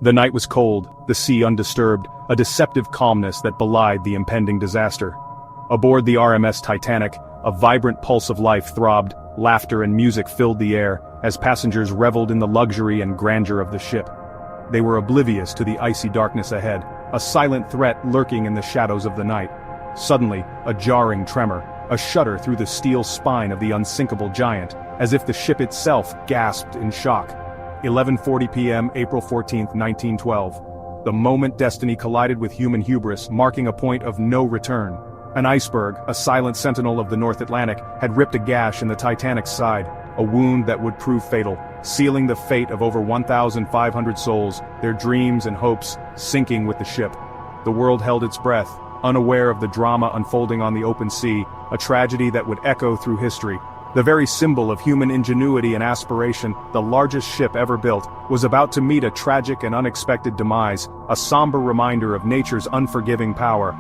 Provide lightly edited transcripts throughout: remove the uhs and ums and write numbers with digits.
The night was cold, the sea undisturbed, a deceptive calmness that belied the impending disaster. Aboard the RMS Titanic, a vibrant pulse of life throbbed, laughter and music filled the air, as passengers reveled in the luxury and grandeur of the ship. They were oblivious to the icy darkness ahead, a silent threat lurking in the shadows of the night. Suddenly, a jarring tremor, a shudder through the steel spine of the unsinkable giant, as if the ship itself gasped in shock. 11:40 p.m. April 14, 1912. The moment destiny collided with human hubris, marking a point of no return. An iceberg, a silent sentinel of the North Atlantic, had ripped a gash in the Titanic's side, a wound that would prove fatal, sealing the fate of over 1,500 souls, their dreams and hopes sinking with the ship. The world held its breath, unaware of the drama unfolding on the open sea, a tragedy that would echo through history. The very symbol of human ingenuity and aspiration, the largest ship ever built, was about to meet a tragic and unexpected demise, a somber reminder of nature's unforgiving power.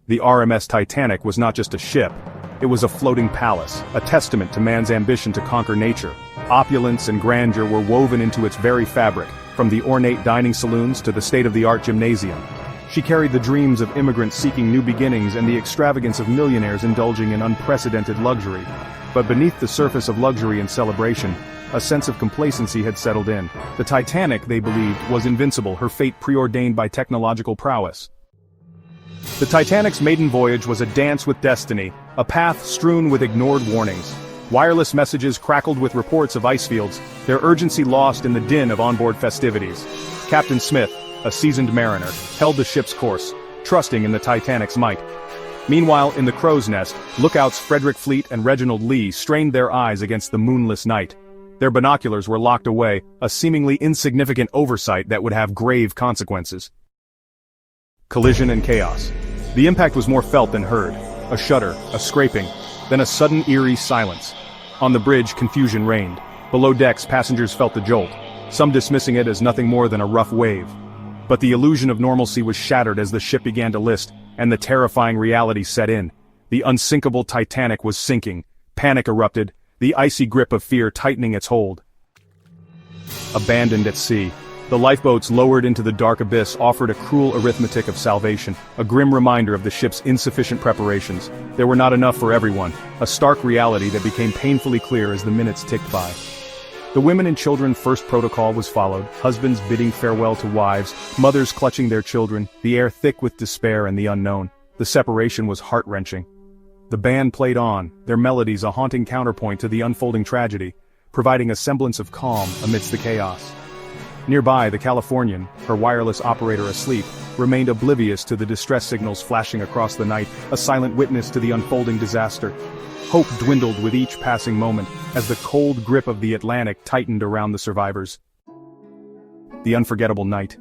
The RMS Titanic was not just a ship. It was a floating palace, a testament to man's ambition to conquer nature. Opulence and grandeur were woven into its very fabric, from the ornate dining saloons to the state-of-the-art gymnasium. She carried the dreams of immigrants seeking new beginnings and the extravagance of millionaires indulging in unprecedented luxury. But beneath the surface of luxury and celebration, a sense of complacency had settled in. The Titanic, they believed, was invincible, her fate preordained by technological prowess. The Titanic's maiden voyage was a dance with destiny, a path strewn with ignored warnings. Wireless messages crackled with reports of ice fields, their urgency lost in the din of onboard festivities. Captain Smith, a seasoned mariner, held the ship's course, trusting in the Titanic's might. Meanwhile, in the crow's nest, lookouts Frederick Fleet and Reginald Lee strained their eyes against the moonless night. Their binoculars were locked away, a seemingly insignificant oversight that would have grave consequences. Collision and chaos. The impact was more felt than heard. A shudder, a scraping, then a sudden eerie silence. On the bridge, confusion reigned. Below decks, passengers felt the jolt, some dismissing it as nothing more than a rough wave. But the illusion of normalcy was shattered as the ship began to list, and the terrifying reality set in. The unsinkable Titanic was sinking. Panic erupted, the icy grip of fear tightening its hold. Abandoned at sea, the lifeboats lowered into the dark abyss offered a cruel arithmetic of salvation, a grim reminder of the ship's insufficient preparations. There were not enough for everyone, a stark reality that became painfully clear as the minutes ticked by. The women and children first protocol was followed, husbands bidding farewell to wives, mothers clutching their children, the air thick with despair and the unknown. The separation was heart-wrenching. The band played on, their melodies a haunting counterpoint to the unfolding tragedy, providing a semblance of calm amidst the chaos. Nearby, the Californian, her wireless operator asleep, remained oblivious to the distress signals flashing across the night, a silent witness to the unfolding disaster. Hope dwindled with each passing moment, as the cold grip of the Atlantic tightened around the survivors. The unforgettable night.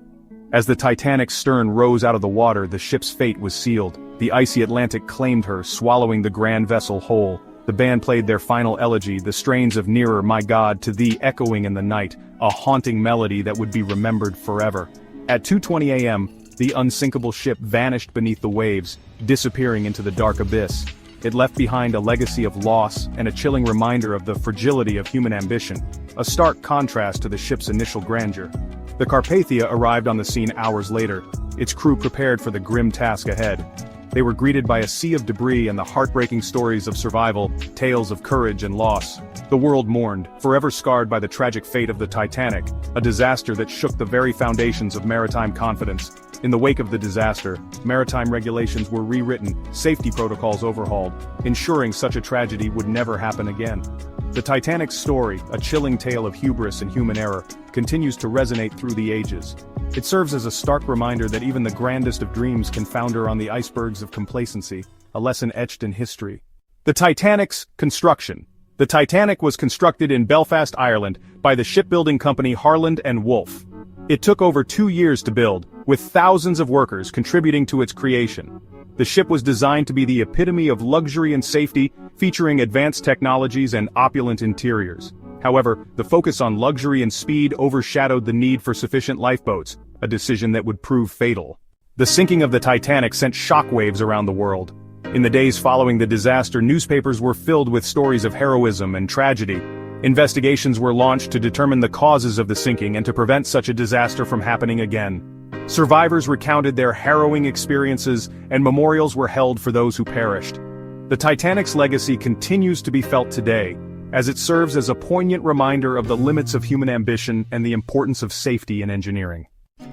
As the Titanic's stern rose out of the water, the ship's fate was sealed. The icy Atlantic claimed her, swallowing the grand vessel whole. The band played their final elegy, the strains of Nearer, My God, to Thee echoing in the night, a haunting melody that would be remembered forever. At 2:20 a.m., the unsinkable ship vanished beneath the waves, disappearing into the dark abyss. It left behind a legacy of loss and a chilling reminder of the fragility of human ambition, a stark contrast to the ship's initial grandeur. The Carpathia arrived on the scene hours later, its crew prepared for the grim task ahead. They were greeted by a sea of debris and the heartbreaking stories of survival, tales of courage and loss. The world mourned, forever scarred by the tragic fate of the Titanic, a disaster that shook the very foundations of maritime confidence. In the wake of the disaster, maritime regulations were rewritten, safety protocols overhauled, ensuring such a tragedy would never happen again. The Titanic's story, a chilling tale of hubris and human error, continues to resonate through the ages. It serves as a stark reminder that even the grandest of dreams can founder on the icebergs of complacency, a lesson etched in history. The Titanic's construction. The Titanic was constructed in Belfast, Ireland, by the shipbuilding company Harland and Wolff. It took over 2 years to build, with thousands of workers contributing to its creation. The ship was designed to be the epitome of luxury and safety, featuring advanced technologies and opulent interiors. However, the focus on luxury and speed overshadowed the need for sufficient lifeboats, a decision that would prove fatal. The sinking of the Titanic sent shockwaves around the world. In the days following the disaster, newspapers were filled with stories of heroism and tragedy. Investigations were launched to determine the causes of the sinking and to prevent such a disaster from happening again. Survivors recounted their harrowing experiences, and memorials were held for those who perished. The Titanic's legacy continues to be felt today, as it serves as a poignant reminder of the limits of human ambition and the importance of safety in engineering.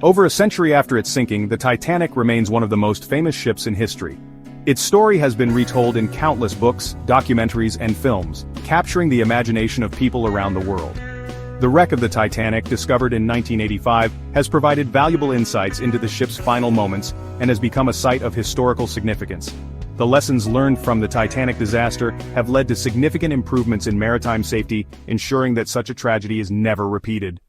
Over a century after its sinking, the Titanic remains one of the most famous ships in history. Its story has been retold in countless books, documentaries, and films, capturing the imagination of people around the world. The wreck of the Titanic, discovered in 1985, has provided valuable insights into the ship's final moments and has become a site of historical significance. The lessons learned from the Titanic disaster have led to significant improvements in maritime safety, ensuring that such a tragedy is never repeated.